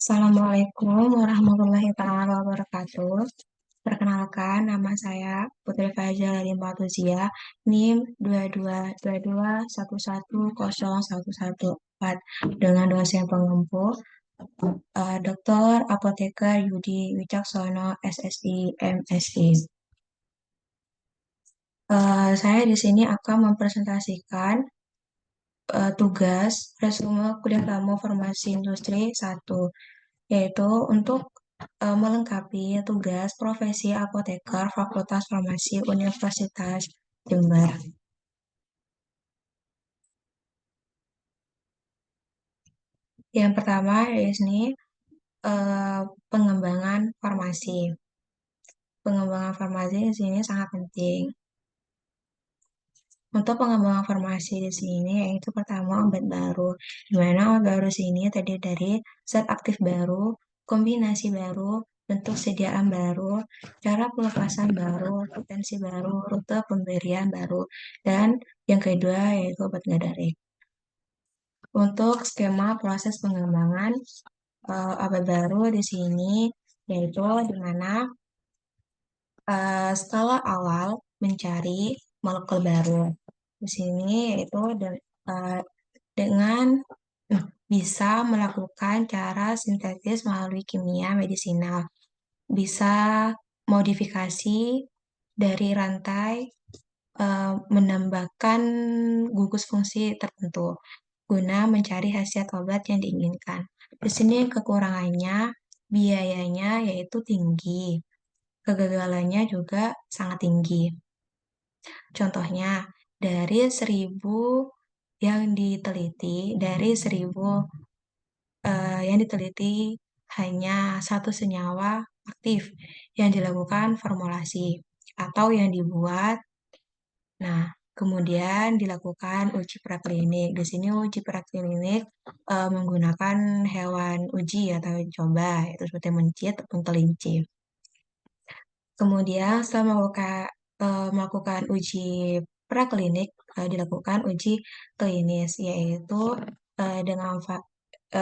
Assalamualaikum warahmatullahi taala wabarakatuh. Perkenalkan, nama saya Putri Fajar Limpatuzia, NIM 2221110114 dengan dosen pengempu Dr. Apoteker Yudi Wicaksono, SSI, MSI. Saya di sini akan mempresentasikan tugas resume kuliah kamu Farmasi Industri 1, yaitu untuk melengkapi tugas profesi apoteker Fakultas Farmasi Universitas Jember. Yang pertama di sini eh, pengembangan farmasi. Pengembangan farmasi di sini sangat penting. Untuk pengembangan farmasi di sini yaitu pertama obat baru, di mana obat baru sini terdiri dari zat aktif baru, kombinasi baru, bentuk sediaan baru, cara pelepasan baru, potensi baru, rute pemberian baru, dan yang kedua yaitu obat generik. Untuk skema proses pengembangan obat baru di sini yaitu di mana skala awal mencari molekul baru. Di sini yaitu eh, dengan bisa melakukan cara sintetis melalui kimia medisinal, bisa modifikasi dari rantai, menambahkan gugus fungsi tertentu guna mencari khasiat obat yang diinginkan. Di sini kekurangannya biayanya yaitu tinggi, kegagalannya juga sangat tinggi. Contohnya, dari 1000 yang diteliti hanya satu senyawa aktif yang dilakukan formulasi atau yang dibuat. Nah, kemudian dilakukan uji praklinik. Di sini uji praklinik menggunakan hewan uji atau coba, yaitu seperti mencit ataupun kelinci. Kemudian setelah melakukan uji praklinik, dilakukan uji klinis, yaitu dengan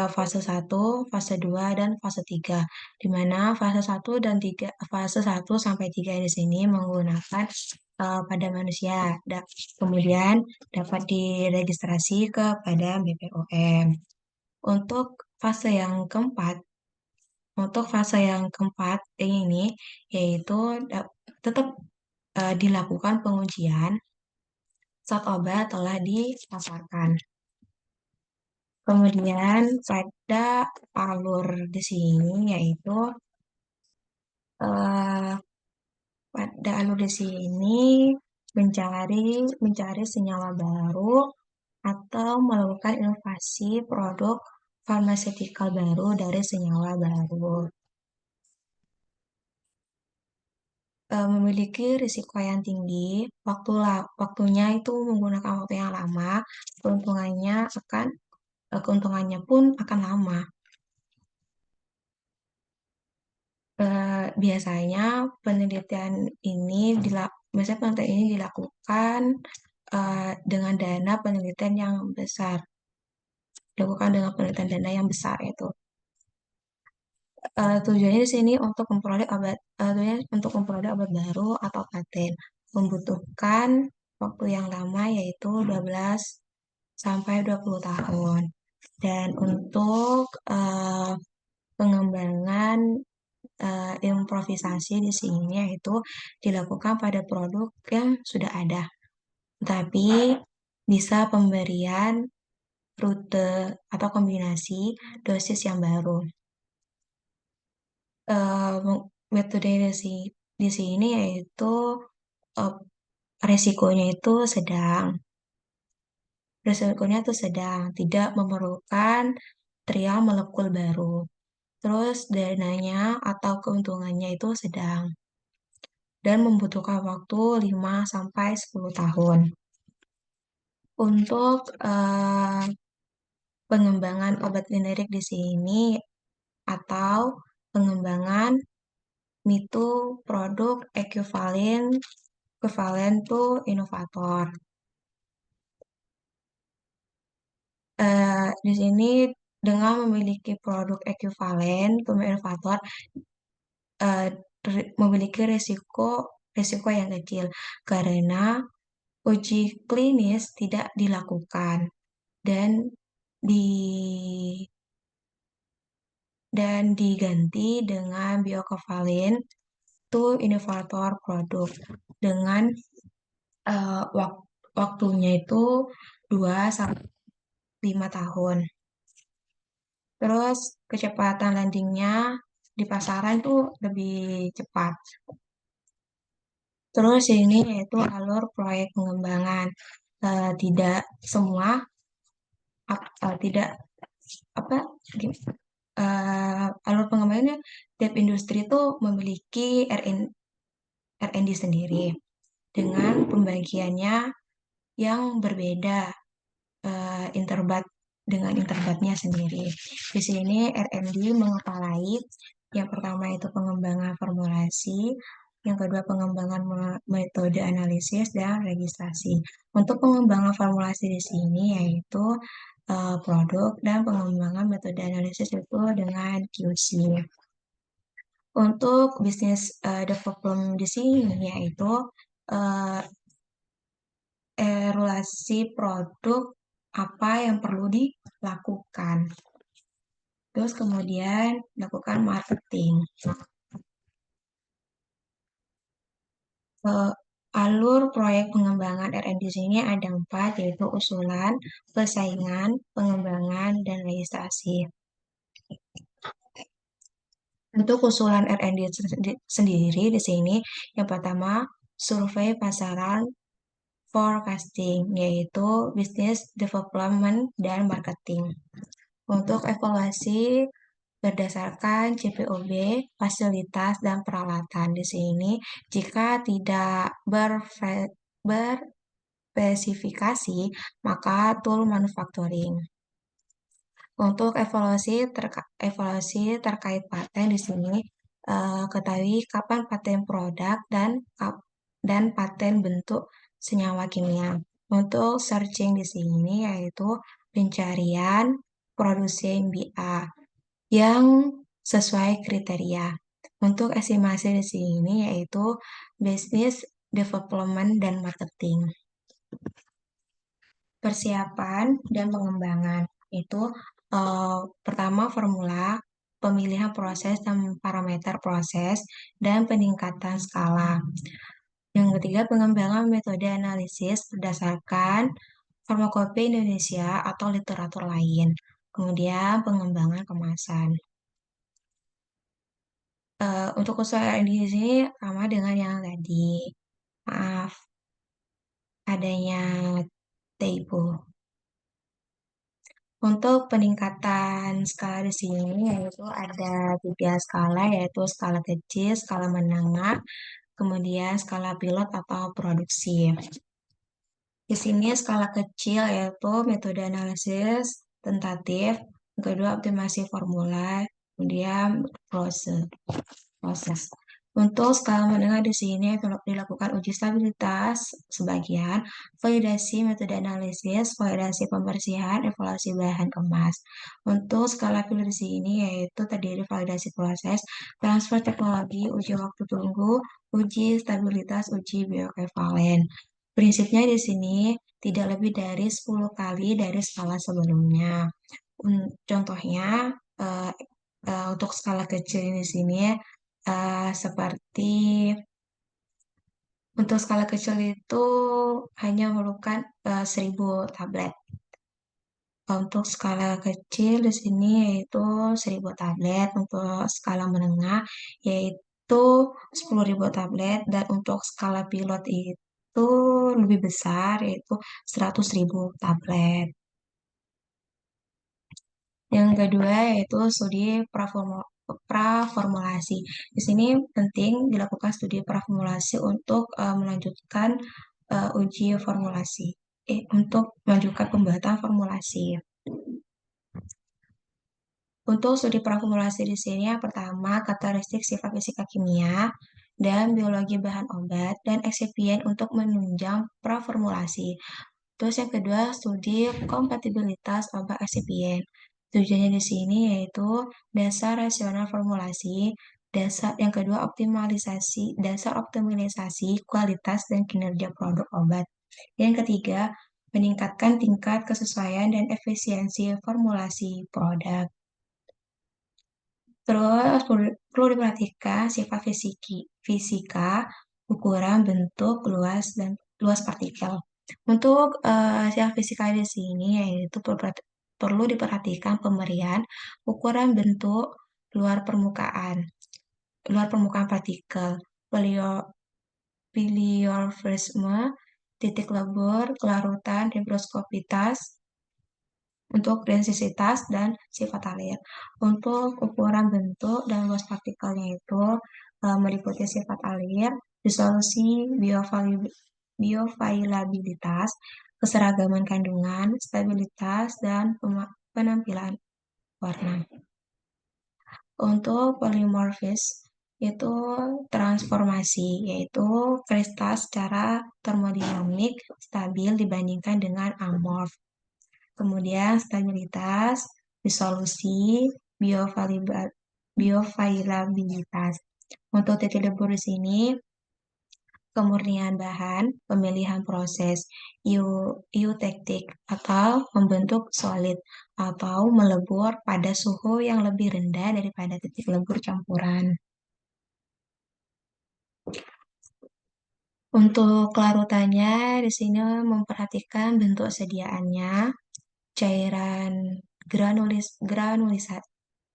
fase 1, fase 2, dan fase 3, di mana fase 1 sampai 3 di sini menggunakan pada manusia, kemudian dapat diregistrasi kepada BPOM. Untuk fase yang keempat, ini yaitu tetap dilakukan pengujian saat obat telah dipasarkan. Kemudian pada alur di sini yaitu eh, pada alur di sini mencari senyawa baru atau melakukan inovasi produk farmasetikal baru dari senyawa baru. Memiliki risiko yang tinggi, waktunya itu menggunakan waktu yang lama, keuntungannya pun akan lama. Biasanya penelitian ini dilakukan dengan dana penelitian yang besar, itu. Tujuannya di sini untuk memperoleh obat baru atau paten, membutuhkan waktu yang lama yaitu 12 sampai 20 tahun. Dan untuk pengembangan improvisasi di sini yaitu dilakukan pada produk yang sudah ada, tapi bisa pemberian rute atau kombinasi dosis yang baru. Metode di sini yaitu eh, resikonya itu sedang. Resikonya itu sedang, tidak memerlukan trial molekul baru. Terus dananya atau keuntungannya itu sedang dan membutuhkan waktu 5 sampai 10 tahun. Untuk pengembangan obat generik di sini atau pengembangan mitu produk ekuivalen to inovator. Di sini dengan memiliki produk ekuivalen, inovator eh, memiliki risiko yang kecil karena uji klinis tidak dilakukan dan di dan diganti dengan bioequivalent to inovator produk dengan waktunya itu 2 sampai 5 tahun. Terus kecepatan landingnya di pasaran tuh lebih cepat. Terus ini yaitu alur proyek pengembangan. Tidak semua tidak apa alur pengembangannya tiap industri itu memiliki R&D sendiri dengan pembagiannya yang berbeda, interbat dengan interbatnya sendiri. Di sini R&D mengepalai yang pertama itu pengembangan formulasi, yang kedua pengembangan metode analisis dan registrasi. Untuk pengembangan formulasi di sini yaitu produk dan pengembangan metode analisis itu dengan QC. Untuk bisnis development di sini yaitu uh, evaluasi produk apa yang perlu dilakukan. Terus kemudian lakukan marketing. Alur proyek pengembangan R&D sini ada 4, yaitu usulan, persaingan, pengembangan, dan registrasi. Untuk usulan R&D sendiri di sini, yang pertama, survei pasaran forecasting, yaitu business development dan marketing. Untuk evaluasi berdasarkan CPOB, fasilitas, dan peralatan. Di sini, jika tidak berspesifikasi, maka tool manufacturing. Untuk evaluasi terkait paten di sini, ketahui kapan paten produk dan paten bentuk senyawa kimia. Untuk searching di sini yaitu pencarian produsen BA yang sesuai kriteria. Untuk estimasi di sini yaitu business development dan marketing. Persiapan dan pengembangan itu pertama formula, pemilihan proses dan parameter proses, dan peningkatan skala. Yang ketiga, pengembangan metode analisis berdasarkan farmakope Indonesia atau literatur lain. Kemudian pengembangan kemasan. Untuk usaha di sini sama dengan yang tadi. Maaf, adanya typo. Untuk peningkatan skala di sini yaitu ada 3 skala, yaitu skala kecil, skala menengah, kemudian skala pilot atau produksi. Di sini skala kecil yaitu metode analisis tentatif, kedua optimasi formula, kemudian proses. Untuk skala menengah di sini dilakukan uji stabilitas sebagian, validasi metode analisis, validasi pembersihan, evaluasi bahan kemas. Untuk skala pilot di sini yaitu terdiri validasi proses, transfer teknologi, uji waktu tunggu, uji stabilitas, uji bioekvivalen. Prinsipnya di sini tidak lebih dari 10 kali dari skala sebelumnya. Contohnya untuk skala kecil di sini seperti untuk skala kecil itu hanya memerlukan 1000 tablet. Untuk skala kecil di sini yaitu 1000 tablet, untuk skala menengah yaitu 10.000 tablet, dan untuk skala pilot itu lebih besar yaitu 100.000 tablet. Yang kedua yaitu studi praformulasi. Di sini penting dilakukan studi praformulasi untuk melanjutkan uji formulasi. Untuk melanjutkan pembuatan formulasi. Untuk studi praformulasi di sini yang pertama karakteristik sifat fisika kimia dan biologi bahan obat dan eksipien untuk menunjang praformulasi. Terus yang kedua studi kompatibilitas obat eksipien. Tujuannya di sini yaitu dasar rasional formulasi, dasar yang kedua dasar optimalisasi kualitas dan kinerja produk obat. Yang ketiga, meningkatkan tingkat kesesuaian dan efisiensi formulasi produk. Terus perlu diperhatikan sifat fisika, ukuran, bentuk, luas partikel. Untuk sifat fisika di sini yaitu perlu diperhatikan pemberian ukuran bentuk luar permukaan, luar permukaan partikel, polymorphisme, titik lebur, kelarutan, higroskopitas, untuk densitas dan sifat alir. Untuk ukuran bentuk dan luas partikelnya itu meliputi sifat alir, disolusi, bioavailabilitas, keseragaman kandungan, stabilitas, dan penampilan warna. Untuk polimorfis itu transformasi, yaitu kristal secara termodinamik stabil dibandingkan dengan amorf. Kemudian stabilitas, disolusi, bioavailabilitas. Untuk titik lebur di sini, kemurnian bahan, pemilihan proses, eutektik atau membentuk solid atau melebur pada suhu yang lebih rendah daripada titik lebur campuran. Untuk kelarutannya di sini memperhatikan bentuk sediaannya, cairan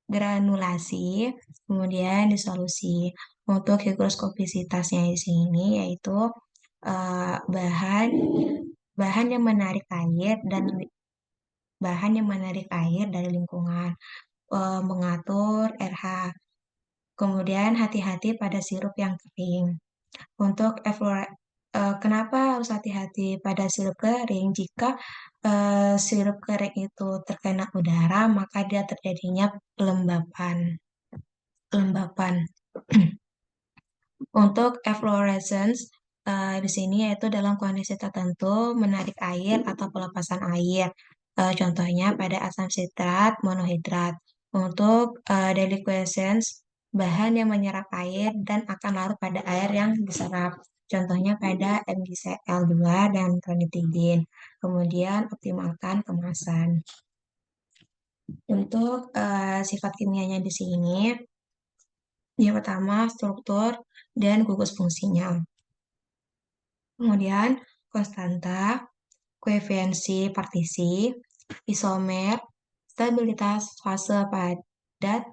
granulasi, kemudian disolusi. Untuk higroskopisitasnya di sini yaitu bahan bahan yang menarik air dan bahan yang menarik air dari lingkungan, mengatur RH. Kemudian hati-hati pada sirup yang kering. Untuk kenapa harus hati-hati pada sirup kering? Jika sirup kering itu terkena udara, maka dia terjadinya pelembapan. Pelembapan. Untuk efflorescence di sini yaitu dalam kondisi tertentu menarik air atau pelepasan air. Contohnya pada asam sitrat, monohidrat. Untuk deliquescence, bahan yang menyerap air dan akan larut pada air yang diserap. Contohnya pada MgCl2 dan ranitidin. Kemudian optimalkan kemasan. Untuk sifat kimianya di sini, yang pertama struktur dan gugus fungsinya. Kemudian konstanta, koefiensi partisi, isomer, stabilitas fase padat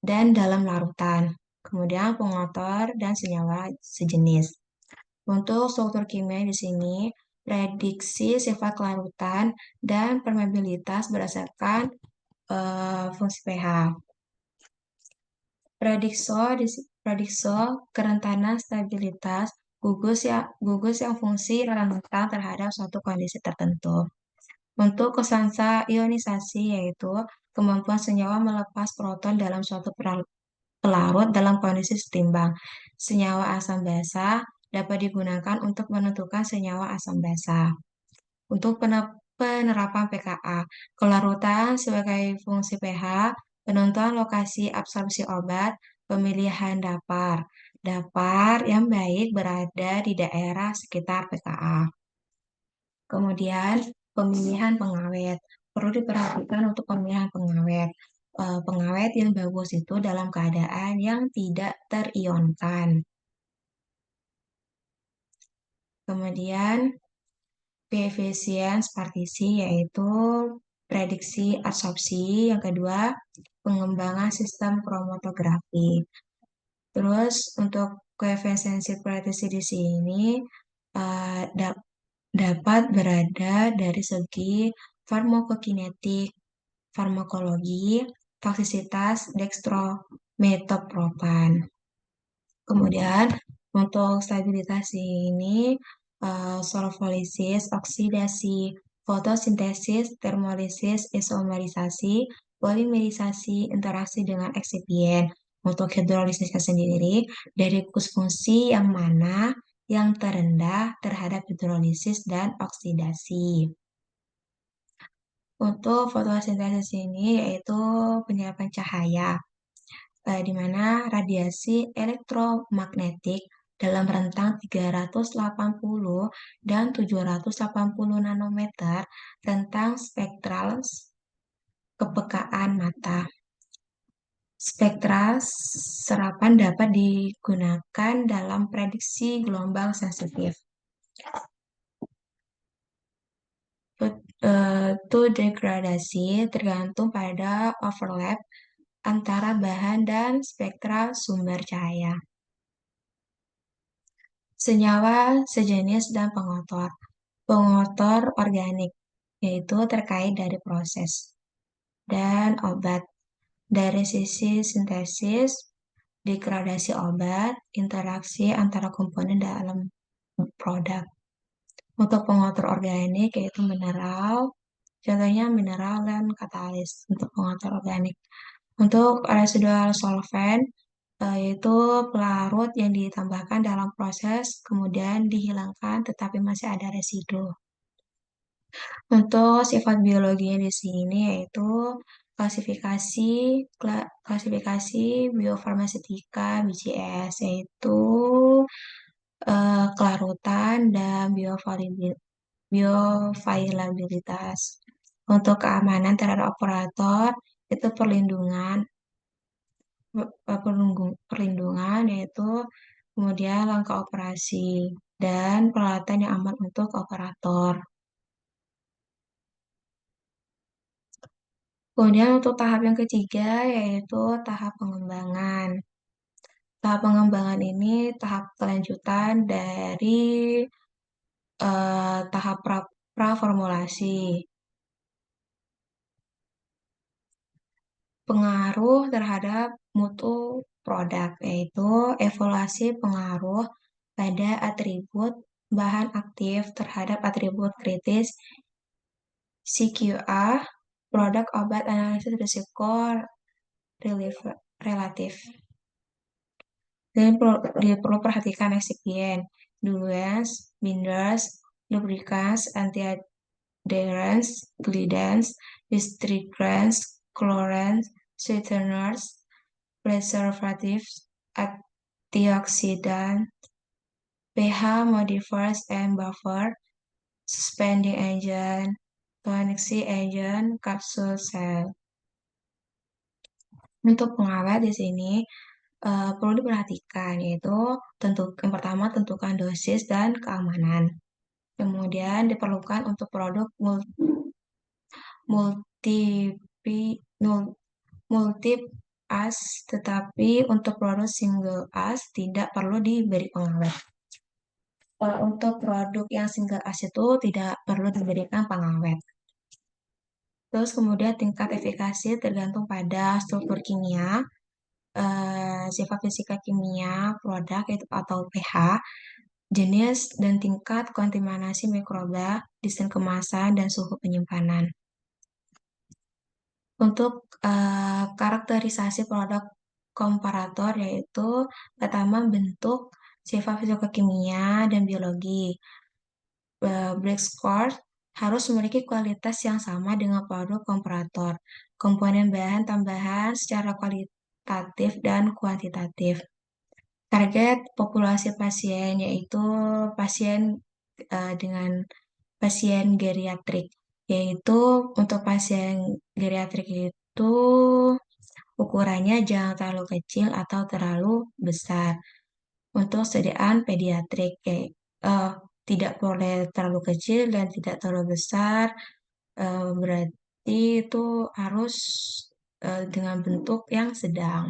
dan dalam larutan. Kemudian pengotor dan senyawa sejenis. Untuk struktur kimia di sini, prediksi sifat kelarutan dan permeabilitas berdasarkan fungsi pH. Predikso kerentanan stabilitas gugus yang fungsi rentan terhadap suatu kondisi tertentu. Untuk konstansa ionisasi yaitu kemampuan senyawa melepas proton dalam suatu pelarut dalam kondisi setimbang. Senyawa asam basa dapat digunakan untuk menentukan senyawa asam basa. Untuk penerapan pKa, kelarutan sebagai fungsi pH, penentuan lokasi absorpsi obat, pemilihan dapar. Dapar yang baik berada di daerah sekitar pKa. Kemudian pemilihan pengawet. Perlu diperhatikan untuk pemilihan pengawet. Pengawet yang bagus itu dalam keadaan yang tidak terionkan. Kemudian koefisien partisi yaitu prediksi absorpsi. Yang kedua, pengembangan sistem kromatografi. Terus untuk koefisien partisi di sini dapat berada dari segi farmakokinetik, farmakologi, toksisitas dextromethorphan. Kemudian untuk stabilitas ini solvolisis, oksidasi, fotosintesis, termolisis, isomerisasi, polimerisasi, interaksi dengan eksipien. Untuk hidrolisisnya sendiri, dari gugus fungsi yang mana yang terendah terhadap hidrolisis dan oksidasi. Untuk fotosintesis ini yaitu penyerapan cahaya, di mana radiasi elektromagnetik dalam rentang 380 dan 780 nanometer tentang spektral kepekaan mata. Spektra serapan dapat digunakan dalam prediksi gelombang sensitif. To degradasi tergantung pada overlap antara bahan dan spektra sumber cahaya. Senyawa sejenis dan pengotor. Pengotor organik, yaitu terkait dari proses. Dan obat. Dari sisi sintesis, degradasi obat, interaksi antara komponen dalam produk. Untuk pengotor organik yaitu mineral, contohnya mineral dan katalis untuk pengotor organik. Untuk residual solvent, yaitu pelarut yang ditambahkan dalam proses kemudian dihilangkan tetapi masih ada residu. Untuk sifat biologinya di sini yaitu klasifikasi klasifikasi biofarmaseutika BCS yaitu kelarutan dan bioavailabilitas. Untuk keamanan terhadap operator itu perlindungan yaitu kemudian langkah operasi dan peralatan yang aman untuk operator. Kemudian untuk tahap yang ketiga yaitu tahap pengembangan. Tahap pengembangan ini tahap kelanjutan dari tahap praformulasi. Pengaruh terhadap mutu produk yaitu evaluasi pengaruh pada atribut bahan aktif terhadap atribut kritis CQA, produk obat analisis risiko relatif. Dan perlu perhatikan eksipien, diluents, binders, lubricants, anti-adherents, glidants, districtants, colorants, sweeteners, preservatives, antioxidant, pH modifiers and buffer, suspending agent, tonic agent, capsule cell. Untuk pengawet di sini perlu diperhatikan yaitu yang pertama tentukan dosis dan keamanan. Kemudian diperlukan untuk produk multi as, tetapi untuk produk single as tidak perlu diberi pengawet. Untuk produk yang single as itu tidak perlu diberikan pengawet. Terus kemudian tingkat efikasi tergantung pada struktur kimia, sifat fisika kimia produk atau pH, jenis dan tingkat kontaminasi mikroba, desain kemasan, dan suhu penyimpanan. Untuk karakterisasi produk komparator yaitu pertama bentuk, sifat fisika-kimia, dan biologi. Black score harus memiliki kualitas yang sama dengan produk komparator, komponen bahan tambahan secara kualitatif dan kuantitatif. Target populasi pasien yaitu pasien dengan pasien geriatrik, yaitu untuk pasien geriatrik itu ukurannya jangan terlalu kecil atau terlalu besar. Untuk sediaan pediatrik, tidak boleh terlalu kecil dan tidak terlalu besar, berarti itu harus dengan bentuk yang sedang.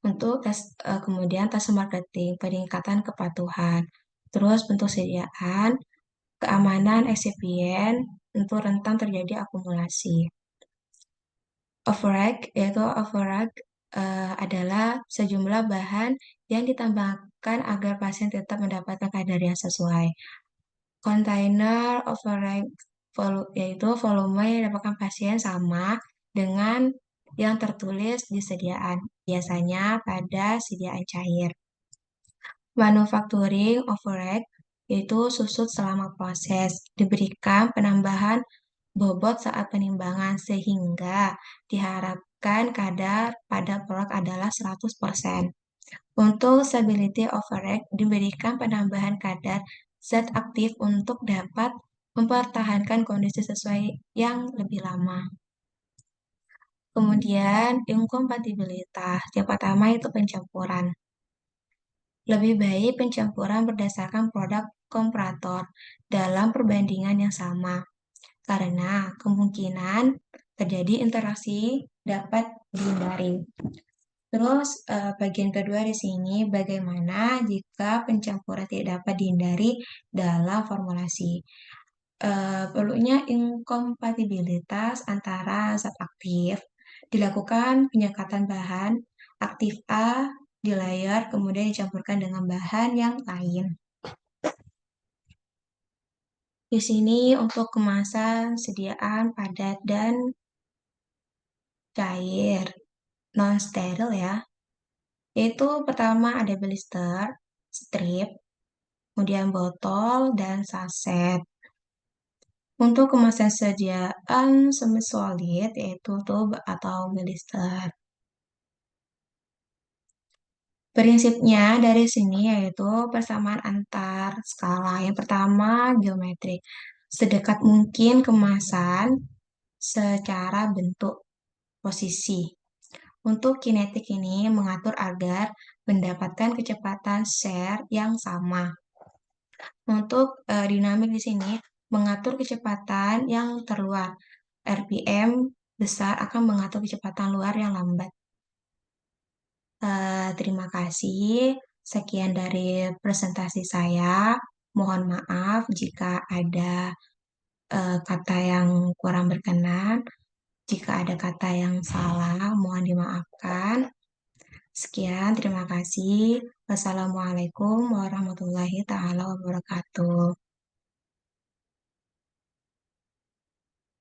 Untuk kemudian tes marketing, peningkatan kepatuhan, terus bentuk sediaan, keamanan eksipien untuk rentan terjadi akumulasi. Override, yaitu override adalah sejumlah bahan yang ditambahkan agar pasien tetap mendapatkan kadar yang sesuai. Container override yaitu volume yang didapatkan pasien sama dengan yang tertulis di sediaan, biasanya pada sediaan cair. Manufacturing override yaitu susut selama proses, diberikan penambahan bobot saat penimbangan sehingga diharapkan kadar pada produk adalah 100%. Untuk stability override diberikan penambahan kadar zat aktif untuk dapat mempertahankan kondisi sesuai yang lebih lama. Kemudian inkompatibilitas. Yang pertama itu pencampuran. Lebih baik pencampuran berdasarkan produk komparator dalam perbandingan yang sama, karena kemungkinan terjadi interaksi dapat dihindari. Terus bagian kedua di sini bagaimana jika pencampuran tidak dapat dihindari dalam formulasi. Perlunya inkompatibilitas antara zat aktif. Dilakukan penyekatan bahan aktif A di layar kemudian dicampurkan dengan bahan yang lain. Di sini untuk kemasan sediaan padat dan cair non steril ya. Yaitu pertama ada blister, strip, kemudian botol dan saset. Untuk kemasan sediaan semi solid yaitu tube atau blister. Prinsipnya dari sini yaitu persamaan antar skala. Yang pertama geometrik. Sedekat mungkin kemasan secara bentuk posisi. Untuk kinetik ini mengatur agar mendapatkan kecepatan share yang sama. Untuk dinamik di sini mengatur kecepatan yang terluar. RPM besar akan mengatur kecepatan luar yang lambat. Terima kasih. Sekian dari presentasi saya. Mohon maaf jika ada kata yang kurang berkenan. Jika ada kata yang salah, mohon dimaafkan. Sekian, terima kasih. Wassalamualaikum warahmatullahi taala wabarakatuh.